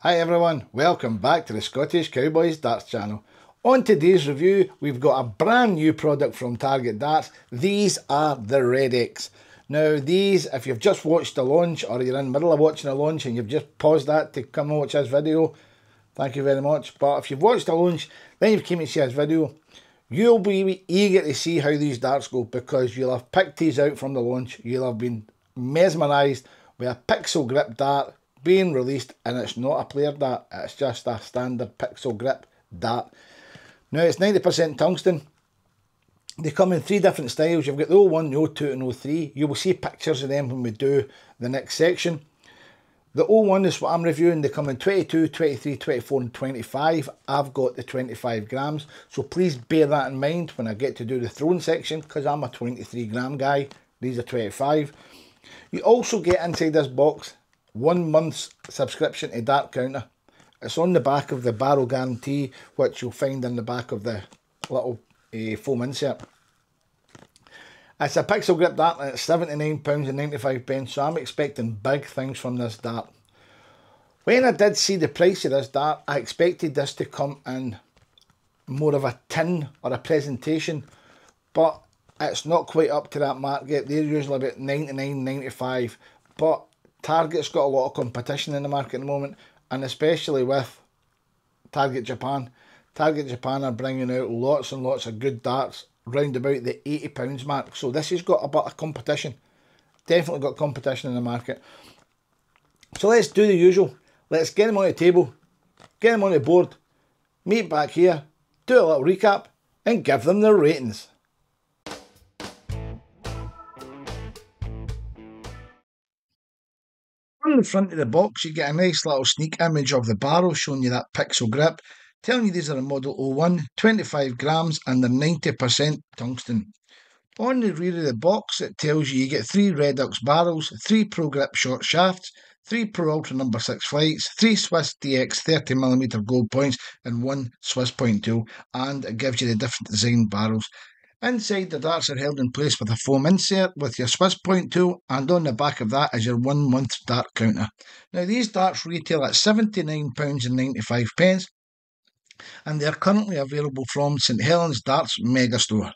Hi everyone, welcome back to the Scottish Cowboys Darts channel. On today's review, we've got a brand new product from Target Darts. These are the Redux. Now these, if you've just watched the launch or you're in the middle of watching a launch and you've just paused that to come and watch this video, thank you very much. But if you've watched the launch, then you've came to see this video, you'll be eager to see how these darts go because you'll have picked these out from the launch. You'll have been mesmerised with a pixel grip dart being released, and it's not a player dart, it's just a standard pixel grip dart. Now it's 90% tungsten. They come in three different styles. You've got the 01, the 02 and 03. You will see pictures of them when we do the next section. The 01 is what I'm reviewing. They come in 22, 23, 24 and 25. I've got the 25 grams, so please bear that in mind when I get to do the throwing section because I'm a 23 gram guy. These are 25. You also get inside this box 1 month's subscription to Dart Counter. It's on the back of the barrel guarantee, which you'll find in the back of the little foam insert. It's a pixel grip dart and it's £79.95, so I'm expecting big things from this dart. When I did see the price of this dart, I expected this to come in more of a tin or a presentation, but it's not quite up to that mark yet. They're usually about £99.95, but Target's got a lot of competition in the market at the moment, and especially with Target Japan. Target Japan are bringing out lots and lots of good darts round about the £80 mark. So this has got a bit of competition. Definitely got competition in the market. So let's do the usual. Let's get them on the table, get them on the board, meet back here, do a little recap, and give them their ratings. On the front of the box you get a nice little sneak image of the barrel showing you that pixel grip, telling you these are a model 01, 25 grams and they're 90% tungsten. On the rear of the box it tells you get 3 Redux barrels, 3 Pro Grip short shafts, 3 Pro Ultra No. 6 flights, 3 Swiss DX 30mm gold points and 1 Swiss point tool, and it gives you the different design barrels. Inside, the darts are held in place with a foam insert with your Swiss point tool, and on the back of that is your 1 month dart counter. Now these darts retail at £79.95 and they are currently available from St Helens Darts Mega Store.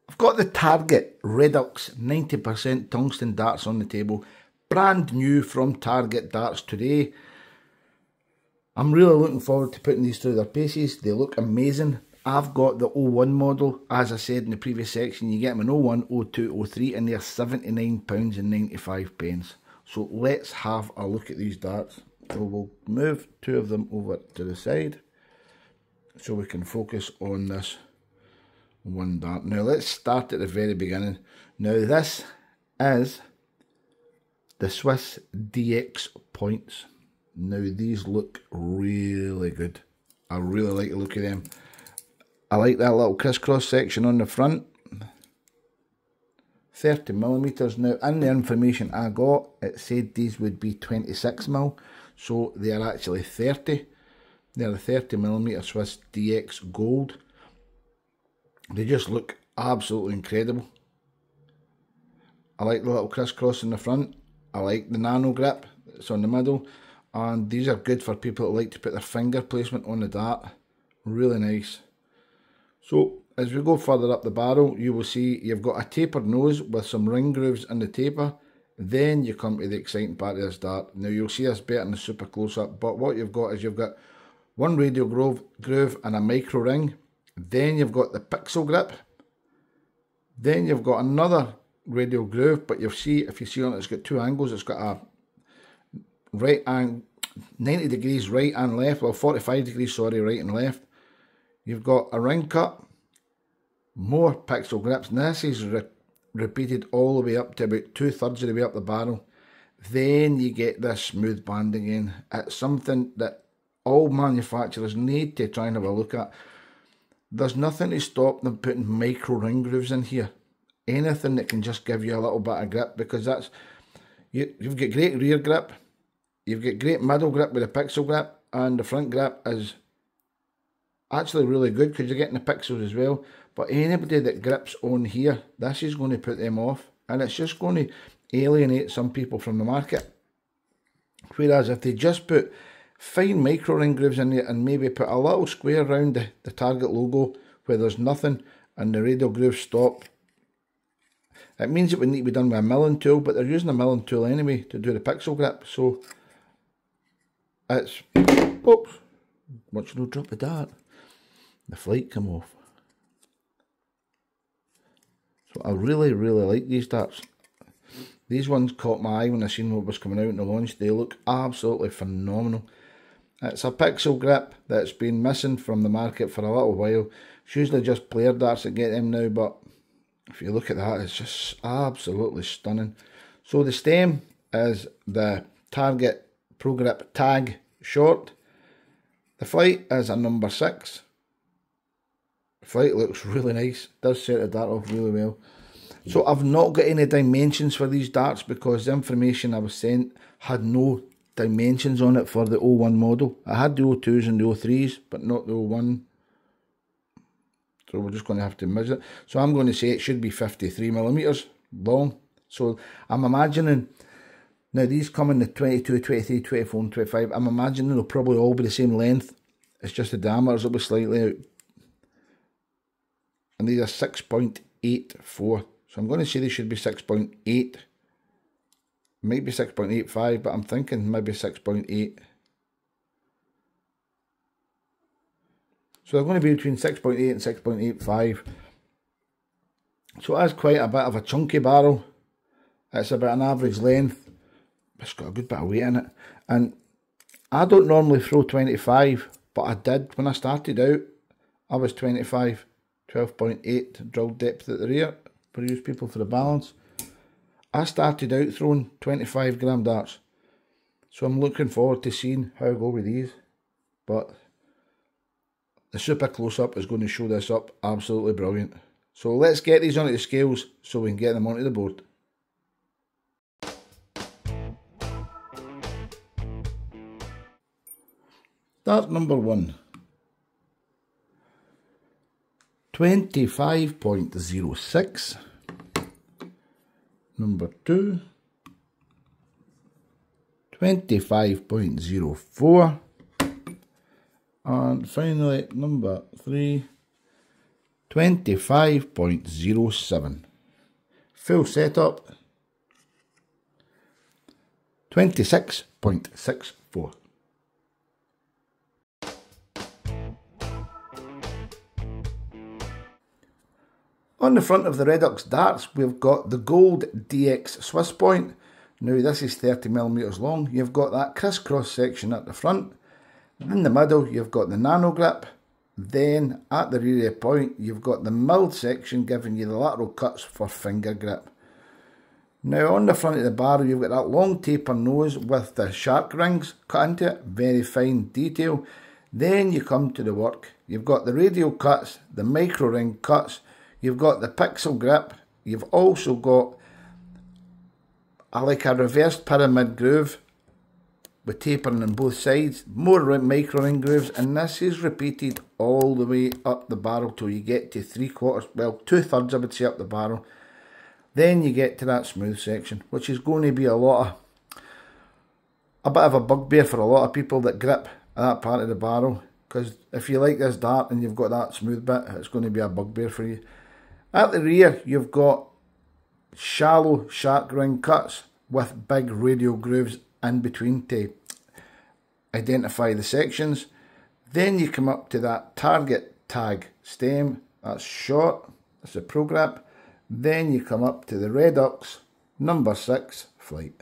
I've got the Target Redux 90% tungsten darts on the table, brand new from Target Darts today. I'm really looking forward to putting these through their paces. They look amazing. I've got the 01 model, as I said in the previous section. You get them in 01, 02, 03 and they're £79.95. So let's have a look at these darts. So we'll move 2 of them over to the side so we can focus on this one dart. Now let's start at the very beginning. Now this is the Swiss DX points. Now these look really good. I really like the look of them. I like that little crisscross section on the front. 30mm. Now in the information I got, it said these would be 26mm, so they are actually 30. They're a 30mm Swiss DX gold. They just look absolutely incredible. I like the little crisscross in the front. I like the nano grip that's on the middle, and these are good for people that like to put their finger placement on the dart. Really nice. So as we go further up the barrel, you will see you've got a tapered nose with some ring grooves in the taper. Then you come to the exciting part of this dart. Now you'll see this better in the super close up, but what you've got is you've got one radial groove and a micro ring. Then you've got the pixel grip. Then you've got another radial groove, but you'll see, if you see on it, it's got 2 angles. It's got a right and 90 degrees right and left, well 45 degrees sorry, right and left. You've got a ring cut, more pixel grips, and this is repeated all the way up to about 2/3 of the way up the barrel. Then you get this smooth band again. It's something that all manufacturers need to try and have a look at. There's nothing to stop them putting micro ring grooves in here. Anything that can just give you a little bit of grip, because that's, you've got great rear grip, you've got great middle grip with a pixel grip, and the front grip is actually really good because you're getting the pixels as well. But anybody that grips on here, this is going to put them off, and it's just going to alienate some people from the market. Whereas if they just put fine micro ring grooves in there and maybe put a little square around the target logo where there's nothing and the radial grooves stop, it means it would need to be done with a milling tool, but they're using a milling tool anyway to do the pixel grip, so it's, oops, watch no drop of that, the flight come off. So I really like these darts. These ones caught my eye when I seen what was coming out in the launch. They look absolutely phenomenal. It's a pixel grip that's been missing from the market for a little while. It's usually just player darts that get them now, but if you look at that, it's just absolutely stunning. So the stem is the Target Pro Grip Tag short. The flight is a number 6. The flight looks really nice. Does set the dart off really well. So I've not got any dimensions for these darts because the information I was sent had no dimensions on it for the 01 model. I had the 02s and the 03s, but not the 01. So we're just going to have to measure it. So I'm going to say it should be 53mm long. So I'm imagining, now these come in the 22, 23, 24 and 25. I'm imagining they'll probably all be the same length. It's just the diameters will be slightly out. And these are 6.84. So I'm going to say they should be 6.8. Maybe 6.85, but I'm thinking maybe 6.8. So they're going to be between 6.8 and 6.85. So that's quite a bit of a chunky barrel. It's about an average length. It's got a good bit of weight in it. And I don't normally throw 25, but I did when I started out. I was 25, 12.8 drill depth at the rear. For use people for the balance. I started out throwing 25 gram darts. So I'm looking forward to seeing how I go with these. But the super close up is going to show this up absolutely brilliant. So let's get these onto the scales so we can get them onto the board. Dart number 1. 25.06. Number 2. 25.04. And finally, number 3, 25.07. Full setup, 26.64. On the front of the Redux darts, we've got the gold DX Swiss point. Now this is 30mm long. You've got that crisscross section at the front. In the middle, you've got the nano grip. Then at the rear point, you've got the milled section giving you the lateral cuts for finger grip. Now on the front of the barrel, you've got that long taper nose with the shark rings cut into it. Very fine detail. Then you come to the work. You've got the radial cuts, the micro ring cuts. You've got the pixel grip. You've also got like a reversed pyramid groove with tapering on both sides, more micro ring grooves, and this is repeated all the way up the barrel till you get to 3/4, well 2/3 I would say up the barrel. Then you get to that smooth section, which is going to be a bit of a bugbear for a lot of people that grip that part of the barrel, because if you like this dart and you've got that smooth bit, it's going to be a bugbear for you. At the rear, you've got shallow shark ring cuts with big radial grooves in between to identify the sections. Then you come up to that target tag stem, that's short, that's a pro grip. Then you come up to the Redux number 6 flight.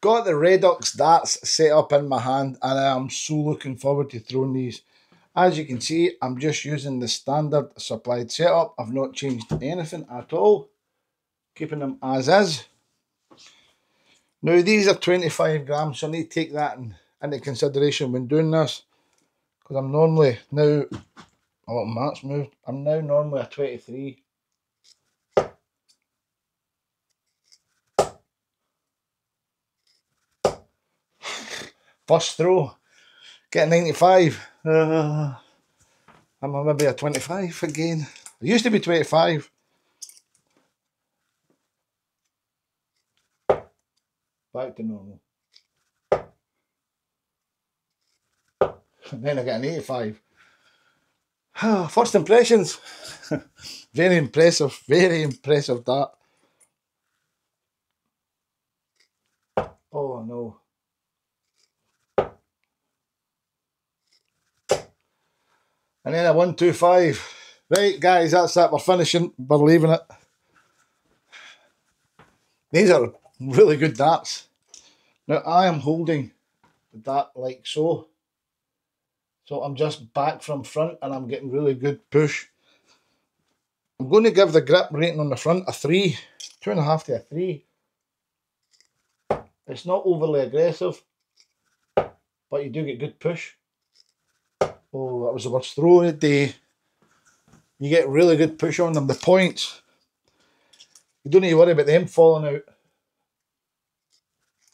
Got the Redux darts set up in my hand and I am so looking forward to throwing these. As you can see, I'm just using the standard supplied setup. I've not changed anything at all. Keeping them as is. Now these are 25 grams, so I need to take that into consideration when doing this. Because I'm normally now, oh Matt's moved, I'm now normally a 23. First throw, get a 95. I'm maybe a 25 again. I used to be 25. back to normal. And then I get an 85. First impressions. Very impressive dart. Oh no. And then a 125. Right guys, that's it, we're finishing, we're leaving it. These are really good darts. Now I am holding the dart like so. So I'm just back from front and I'm getting really good push. I'm going to give the grip rating on the front a 3. 2.5 to a 3. It's not overly aggressive, but you do get good push. Oh, that was the worst throw of the day. You get really good push on them. The points, you don't need to worry about them falling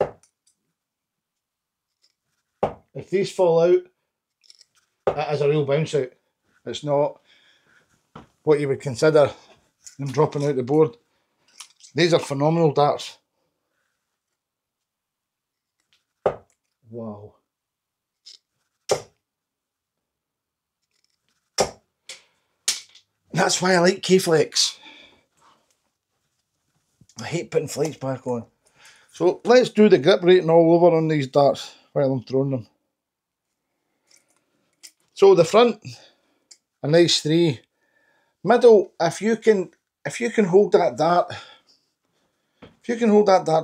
out. If these fall out, that is a real bounce out. It's not what you would consider them dropping out the board. These are phenomenal darts. Wow. That's why I like K-Flex. I hate putting flights back on. So let's do the grip rating all over on these darts while I'm throwing them. So the front, a nice 3. Middle, if you can hold that dart,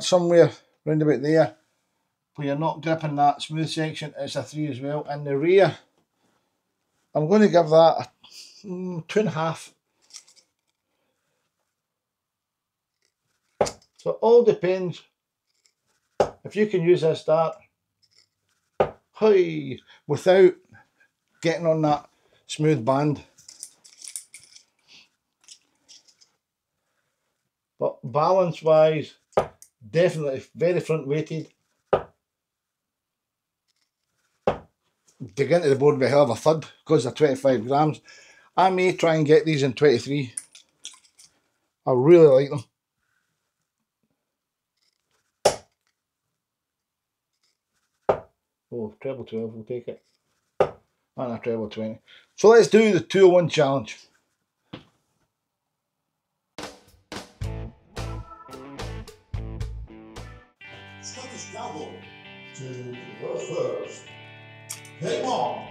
somewhere round about there, where you're not gripping that smooth section, it's a 3 as well. And the rear, I'm going to give that a 2.5. So it all depends if you can use this dart without getting on that smooth band. But balance wise, definitely very front weighted. Dig into the board with a hell of a thud because they're 25 grams. I may try and get these in 23. I really like them. Oh, treble 12, we'll take it. And a treble 20. So let's do the 201 challenge. Scottish Cowboy to go first. Game on!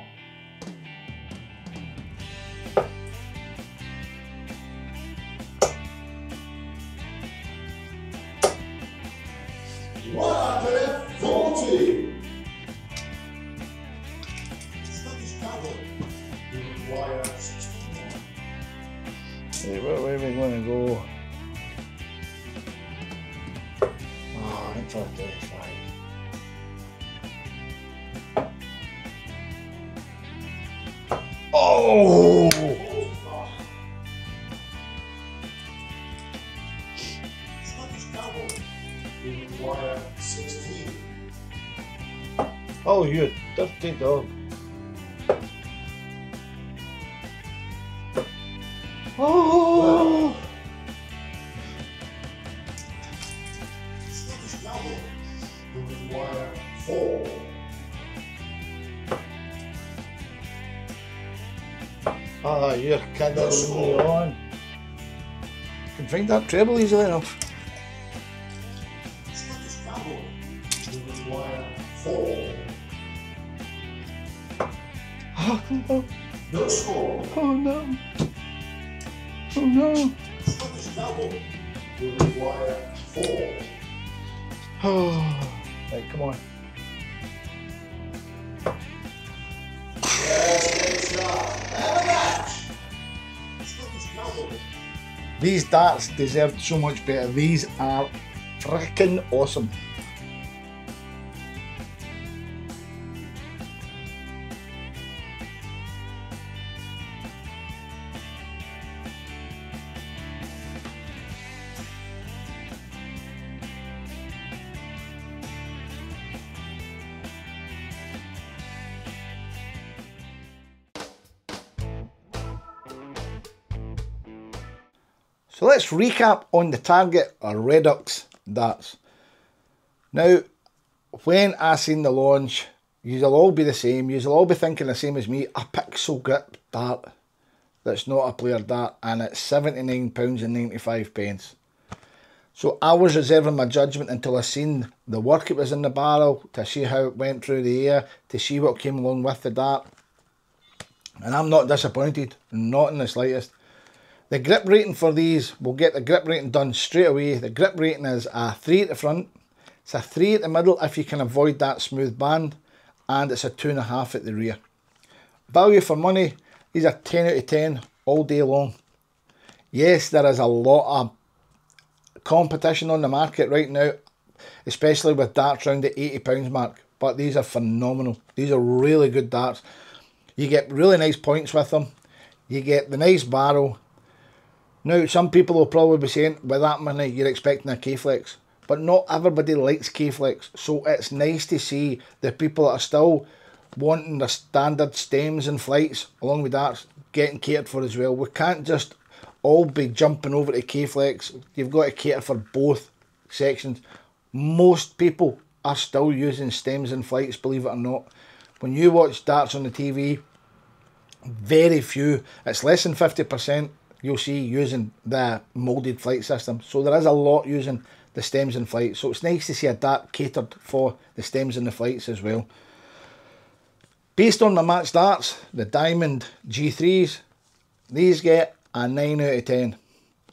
Hey, where are we going to go? Oh, I think for a 35. Oh! Oh, you dirty dog. Oh! Ah, you're kidding me on. You can find that treble easily enough. Oh no. No score. Oh no. Oh no. Scottish Cowboy will require 4. Oh. Right, come on. These darts deserved so much better. These are freaking awesome. So let's recap on the target or Redux darts. Now, when I seen the launch, you'll all be the same, you'll all be thinking the same as me, a pixel grip dart that's not a player dart, and it's £79.95. So I was reserving my judgment until I seen the work it was in the barrel, to see how it went through the air, to see what came along with the dart. And I'm not disappointed, not in the slightest. The grip rating for these, we'll get the grip rating done straight away. The grip rating is a 3 at the front, it's a 3 at the middle if you can avoid that smooth band, and it's a 2.5 at the rear. Value for money, these are 10 out of 10 all day long. Yes, there is a lot of competition on the market right now, especially with darts around the £80 mark, but these are phenomenal. These are really good darts. You get really nice points with them, you get the nice barrel. Now, some people will probably be saying, with that money you're expecting a K-flex, but not everybody likes K-flex, so it's nice to see the people that are still wanting the standard stems and flights along with darts getting catered for as well. We can't just all be jumping over to K-flex, you've got to cater for both sections. Most people are still using stems and flights, believe it or not. When you watch darts on the TV, very few, it's less than 50% you'll see using the moulded flight system. So there is a lot using the stems and flights. So it's nice to see a dart catered for the stems and the flights as well. Based on my match darts, the Diamond G3s, these get a 9 out of 10.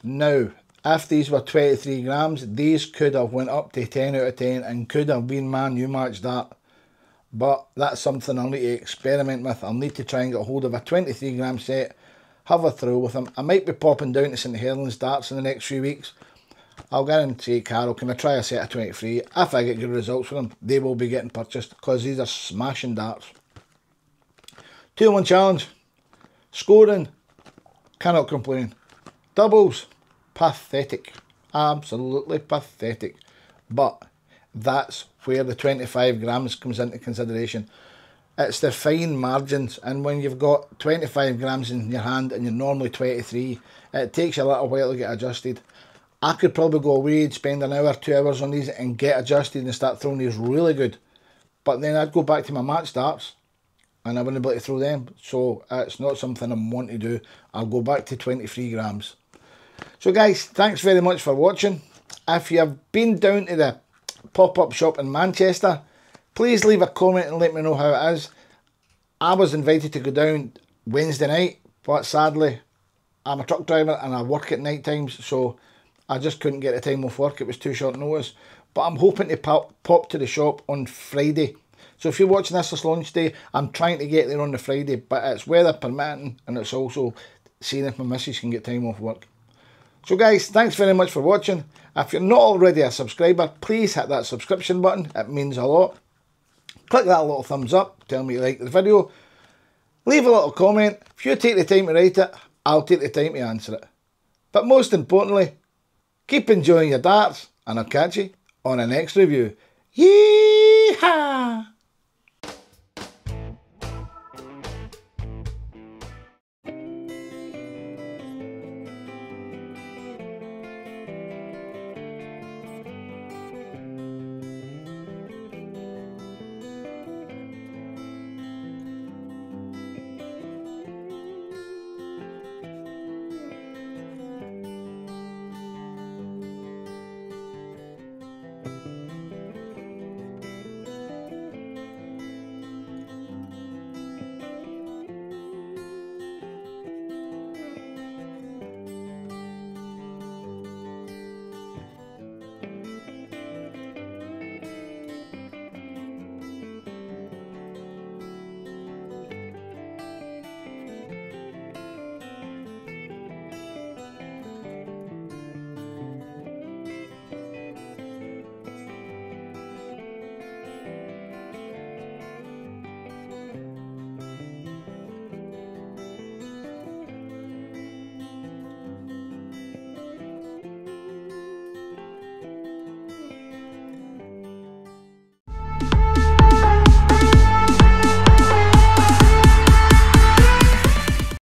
Now, if these were 23 grams, these could have went up to 10 out of 10 and could have been my new match dart. But that's something I'll need to experiment with. I'll need to try and get a hold of a 23 gram set, have a throw with them. I might be popping down to St Helens darts in the next few weeks. I'll go and say, Carol, can I try a set of 23? If I get good results for them, they will be getting purchased, because these are smashing darts. 2-in-1 challenge. Scoring, cannot complain. Doubles, pathetic. Absolutely pathetic. But that's where the 25 grams comes into consideration. It's the fine margins, and when you've got 25 grams in your hand and you're normally 23, it takes you a little while to get adjusted. I could probably go away and spend an hour, 2 hours on these and get adjusted and start throwing these really good. But then I'd go back to my match darts and I wouldn't be able to throw them. So it's not something I'm wanting to do. I'll go back to 23 grams. So guys, thanks very much for watching. If you have been down to the pop-up shop in Manchester, please leave a comment and let me know how it is. I was invited to go down Wednesday night, but sadly I'm a truck driver and I work at night times, so I just couldn't get the time off work. It was too short notice. But I'm hoping to pop to the shop on Friday. So if you're watching this launch day, I'm trying to get there on the Friday, but it's weather permitting, and it's also seeing if my missus can get time off work. So guys, thanks very much for watching. If you're not already a subscriber, please hit that subscription button. It means a lot. Click that little thumbs up, tell me you like the video. Leave a little comment. If you take the time to write it, I'll take the time to answer it. But most importantly, keep enjoying your darts, and I'll catch you on the next review. Yee-haw!